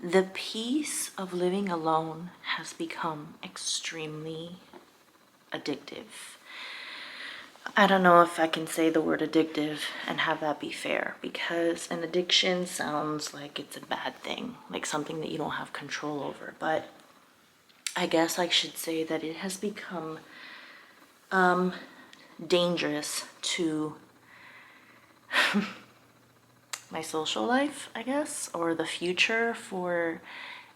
The peace of living alone has become extremely addictive. I don't know if I can say the word addictive and have that be fair, because an addiction sounds like it's a bad thing, like something that you don't have control over. But I guess I should say that it has become dangerous to my social life, I guess, or the future for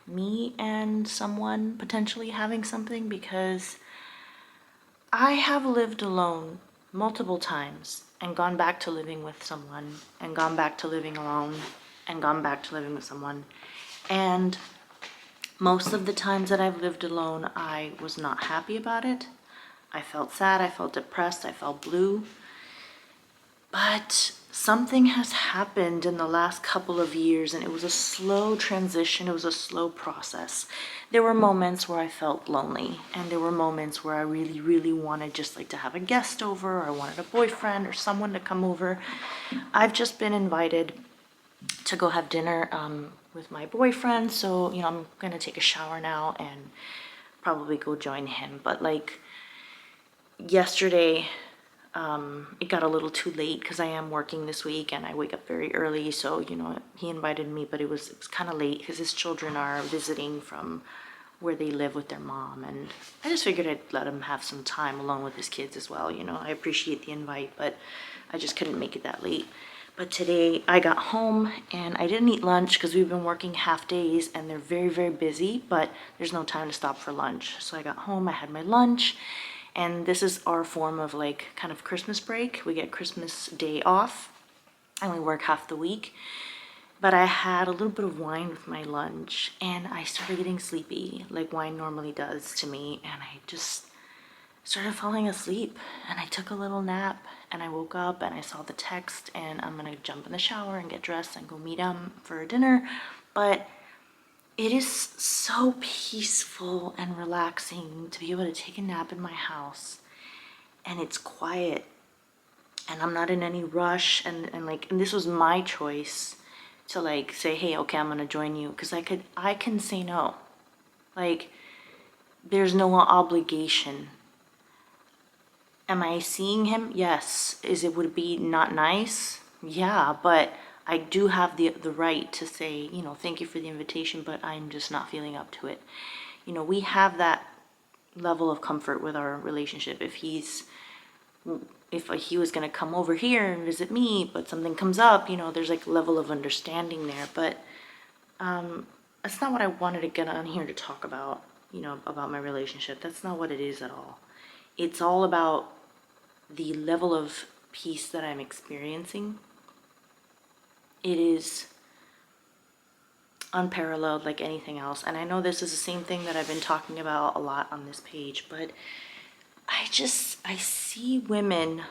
me and someone potentially having something, because I have lived alone multiple times and gone back to living with someone and gone back to living alone and gone back to living with someone. And most of the times that I've lived alone, I was not happy about it. I felt sad, I felt depressed, I felt blue. But something has happened in the last couple of years, and it was a slow transition. It was a slow process. There were moments where I felt lonely, and there were moments where I really, really wanted just like to have a guest over, or I wanted a boyfriend or someone to come over. I've just been invited to go have dinner with my boyfriend, so I'm gonna take a shower now and probably go join him. But like yesterday, it got a little too late because I am working this week and I wake up very early. So, he invited me, but it was kind of late because his children are visiting from where they live with their mom. And I just figured I'd let him have some time alone with his kids as well. I appreciate the invite, but I just couldn't make it that late. But today I got home and I didn't eat lunch because we've been working half days and they're very, very busy, but there's no time to stop for lunch. So I got home, I had my lunch. And this is our form of like kind of Christmas break. We get Christmas Day off and we work half the week. But I had a little bit of wine with my lunch and I started getting sleepy like wine normally does to me. And I just started falling asleep and I took a little nap and I woke up and I saw the text and I'm gonna jump in the shower and get dressed and go meet him for dinner. But it is so peaceful and relaxing to be able to take a nap in my house and it's quiet and I'm not in any rush and this was my choice to like say, hey, okay, I'm gonna join you, because I can say no. Like, there's no obligation. Am I seeing him? Yes. Would it be not nice? Yeah, but I do have the right to say, thank you for the invitation, but I'm just not feeling up to it. We have that level of comfort with our relationship. If he was going to come over here and visit me, but something comes up, there's like a level of understanding there. But that's not what I wanted to get on here to talk about, about my relationship. That's not what it is at all. It's all about the level of peace that I'm experiencing. It is unparalleled like anything else. And I know this is the same thing that I've been talking about a lot on this page, but I see women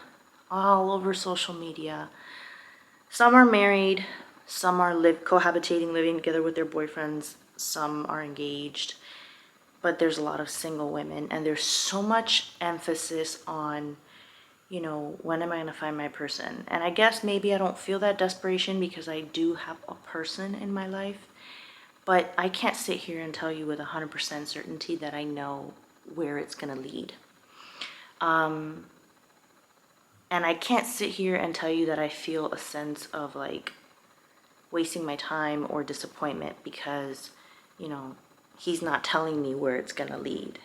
all over social media. Some are married, some are cohabitating, living together with their boyfriends, some are engaged, but there's a lot of single women, and there's so much emphasis on, when am I going to find my person? And I guess maybe I don't feel that desperation because I do have a person in my life, but I can't sit here and tell you with 100% certainty that I know where it's going to lead. And I can't sit here and tell you that I feel a sense of like wasting my time or disappointment because, he's not telling me where it's going to lead.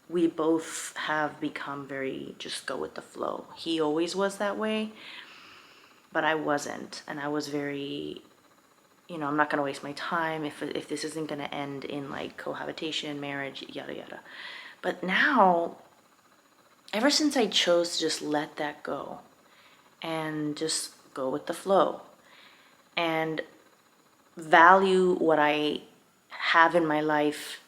We both have become very just go with the flow. He always was that way, but I wasn't. And I was very, I'm not going to waste my time if this isn't going to end in like cohabitation, marriage, yada, yada. But now, ever since I chose to just let that go and just go with the flow and value what I have in my life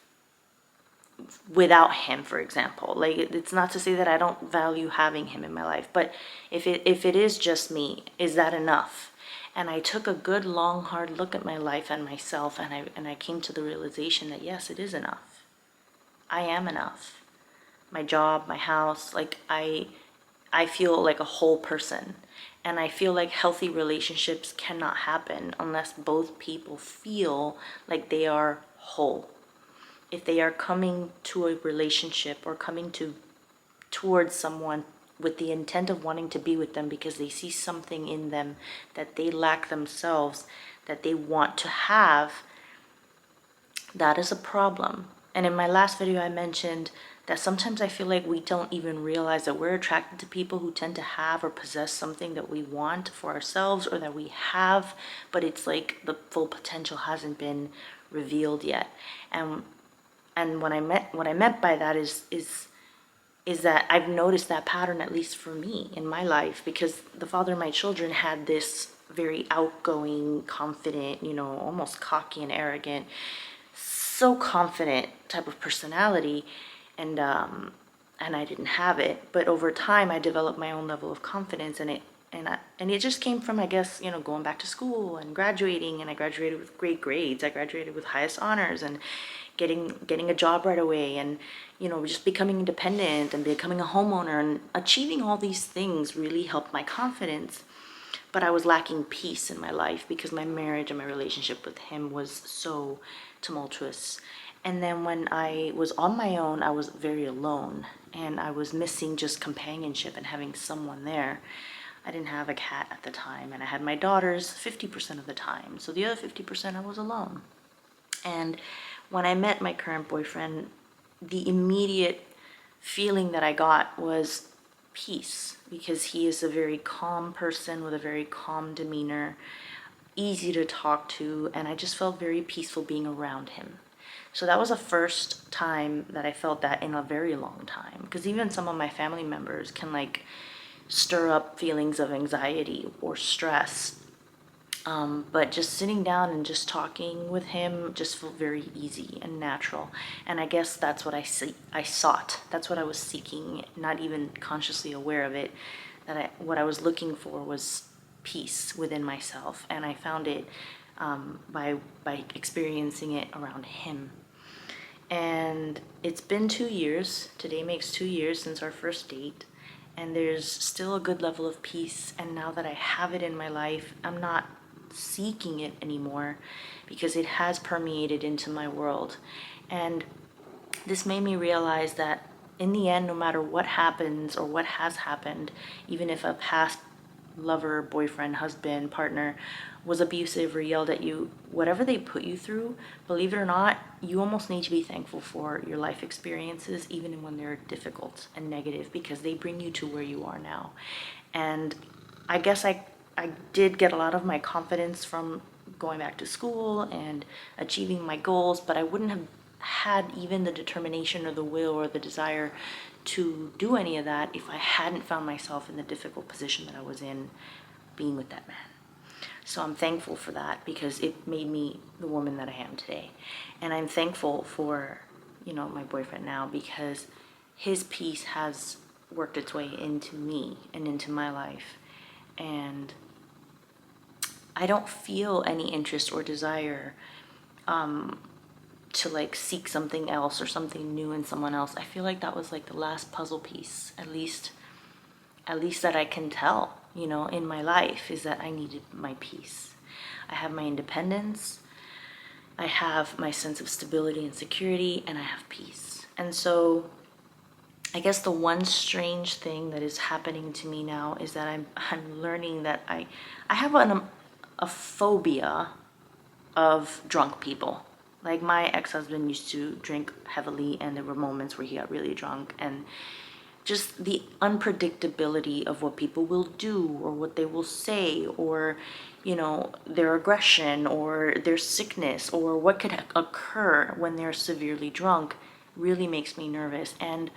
without him, for example. Like, it's not to say that I don't value having him in my life, but if it is just me, is that enough? And I took a good, long, hard look at my life and myself, and I came to the realization that yes, it is enough. I am enough. My job, my house, like I feel like a whole person. And I feel like healthy relationships cannot happen unless both people feel like they are whole. If they are coming to a relationship or coming towards someone with the intent of wanting to be with them because they see something in them that they lack themselves, that they want to have, that is a problem. And in my last video, I mentioned that sometimes I feel like we don't even realize that we're attracted to people who tend to have or possess something that we want for ourselves or that we have, but it's like the full potential hasn't been revealed yet. And what I meant by that is that I've noticed that pattern, at least for me in my life, because the father of my children had this very outgoing, confident, almost cocky and arrogant, so confident type of personality, and I didn't have it. But over time, I developed my own level of confidence, and it just came from, I guess, going back to school and graduating, and I graduated with great grades. I graduated with highest honors and getting a job right away, and just becoming independent and becoming a homeowner, and achieving all these things really helped my confidence. But I was lacking peace in my life because my marriage and my relationship with him was so tumultuous. And then when I was on my own, I was very alone, and I was missing just companionship and having someone there. I didn't have a cat at the time, and I had my daughters 50% of the time. So the other 50% I was alone. And when I met my current boyfriend, the immediate feeling that I got was peace, because he is a very calm person with a very calm demeanor, easy to talk to, and I just felt very peaceful being around him. So that was the first time that I felt that in a very long time, because even some of my family members can stir up feelings of anxiety or stress. But just sitting down and just talking with him just felt very easy and natural. And I guess that's what I sought. That's what I was seeking, not even consciously aware of it. What I was looking for was peace within myself, and I found it by experiencing it around him. And it's been 2 years. Today makes 2 years since our first date, and there's still a good level of peace. And now that I have it in my life, I'm not seeking it anymore because it has permeated into my world. And this made me realize that in the end, no matter what happens or what has happened, even if a past lover, boyfriend, husband, partner was abusive or yelled at you, whatever they put you through, believe it or not, you almost need to be thankful for your life experiences, even when they're difficult and negative, because they bring you to where you are now. And I guess I did get a lot of my confidence from going back to school and achieving my goals, but I wouldn't have had even the determination or the will or the desire to do any of that if I hadn't found myself in the difficult position that I was in being with that man. So I'm thankful for that, because it made me the woman that I am today. And I'm thankful for, my boyfriend now, because his peace has worked its way into me and into my life. And I don't feel any interest or desire to seek something else or something new in someone else. I feel like that was the last puzzle piece, at least that I can tell, in my life, is that I needed my peace. I have my independence, I have my sense of stability and security, and I have peace. And so I guess the one strange thing that is happening to me now is that I'm learning that I have a phobia of drunk people. Like, my ex-husband used to drink heavily, and there were moments where he got really drunk, and just the unpredictability of what people will do or what they will say, or their aggression or their sickness, or what could occur when they're severely drunk, really makes me nervous. And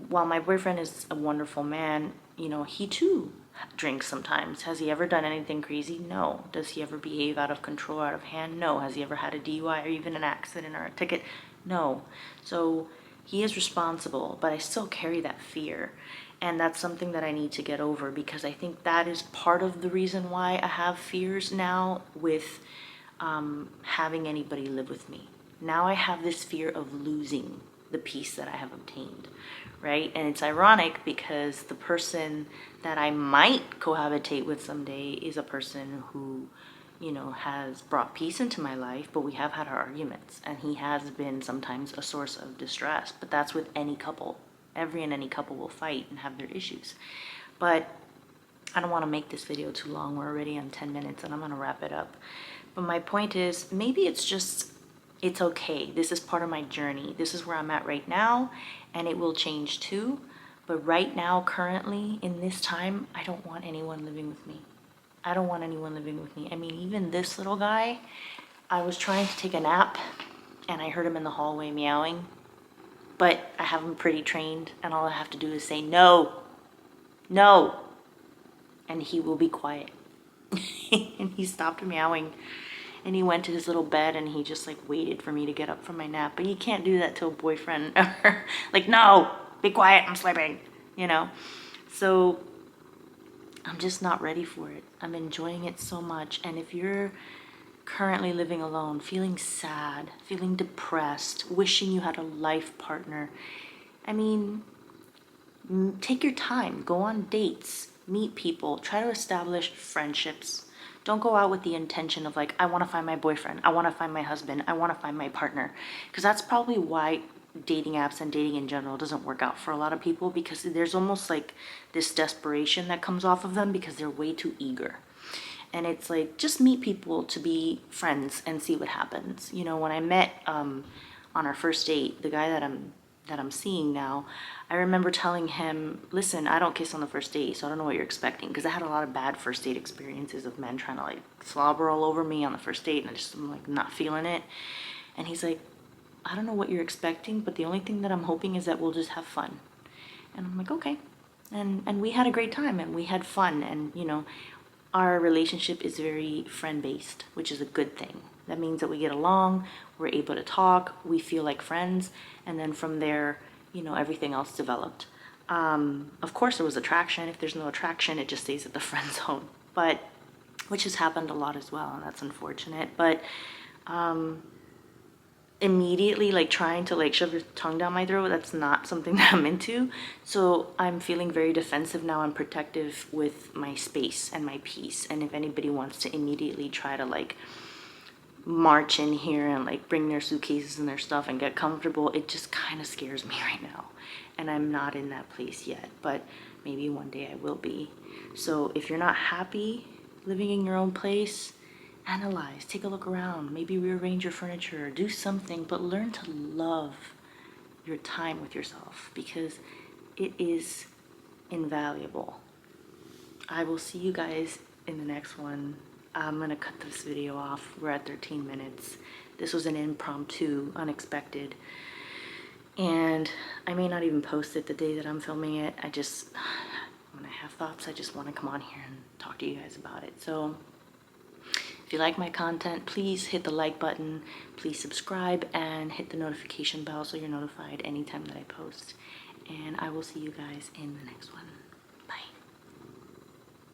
while my boyfriend is a wonderful man, he too drinks sometimes. Has he ever done anything crazy? No. Does he ever behave out of control, out of hand? No. Has he ever had a DUI or even an accident or a ticket? No. So he is responsible, but I still carry that fear. And that's something that I need to get over, because I think that is part of the reason why I have fears now with having anybody live with me. Now I have this fear of losing the peace that I have obtained, right? And it's ironic because the person that I might cohabitate with someday is a person who, you know, has brought peace into my life, but we have had our arguments, and he has been sometimes a source of distress. But that's with any couple. Every and any couple will fight and have their issues. But I don't want to make this video too long. We're already on 10 minutes and I'm going to wrap it up. But my point is, maybe it's okay. This is part of my journey. This is where I'm at right now, and it will change too. But right now, currently, in this time, I don't want anyone living with me. I don't want anyone living with me. I mean, even this little guy, I was trying to take a nap and I heard him in the hallway meowing. But I have him pretty trained, and all I have to do is say, no, no, and he will be quiet. And he stopped meowing, and he went to his little bed, and he just like waited for me to get up from my nap. But you can't do that to a boyfriend. Like, no, be quiet, I'm sleeping, you know? So I'm just not ready for it. I'm enjoying it so much. And if you're currently living alone, feeling sad, feeling depressed, wishing you had a life partner, I mean, take your time, go on dates, meet people, try to establish friendships. Don't go out with the intention of like, I want to find my boyfriend, I want to find my husband, I want to find my partner. Because that's probably why dating apps and dating in general doesn't work out for a lot of people, because there's almost like this desperation that comes off of them because they're way too eager. And it's like, just meet people to be friends and see what happens. You know, when I met on our first date, the guy that I'm seeing now, I remember telling him, listen, I don't kiss on the first date, so I don't know what you're expecting. Because I had a lot of bad first date experiences of men trying to like slobber all over me on the first date, and I'm like not feeling it. And he's like, I don't know what you're expecting, but the only thing that I'm hoping is that we'll just have fun. And I'm like, okay. And we had a great time, and we had fun, and you know, our relationship is very friend-based, which is a good thing. That means that we get along, we're able to talk, we feel like friends, and then from there, you know, everything else developed. Of course, there was attraction. If there's no attraction, it just stays at the friend zone, but which has happened a lot as well, and that's unfortunate. But immediately like trying to like shove your tongue down my throat, that's not something that I'm into. So I'm feeling very defensive now and protective with my space and my peace. And if anybody wants to immediately try to like march in here and like bring their suitcases and their stuff and get comfortable, it just kind of scares me right now. And I'm not in that place yet, but maybe one day I will be. So if you're not happy living in your own place, analyze, take a look around, maybe rearrange your furniture, do something, but learn to love your time with yourself, because it is invaluable. I will see you guys in the next one. I'm gonna cut this video off. We're at 13 minutes. This was an impromptu, unexpected, and I may not even post it the day that I'm filming it. When I have thoughts, I just want to come on here and talk to you guys about it. So if you like my content, please hit the like button, please subscribe, and hit the notification bell so you're notified anytime that I post. And I will see you guys in the next one.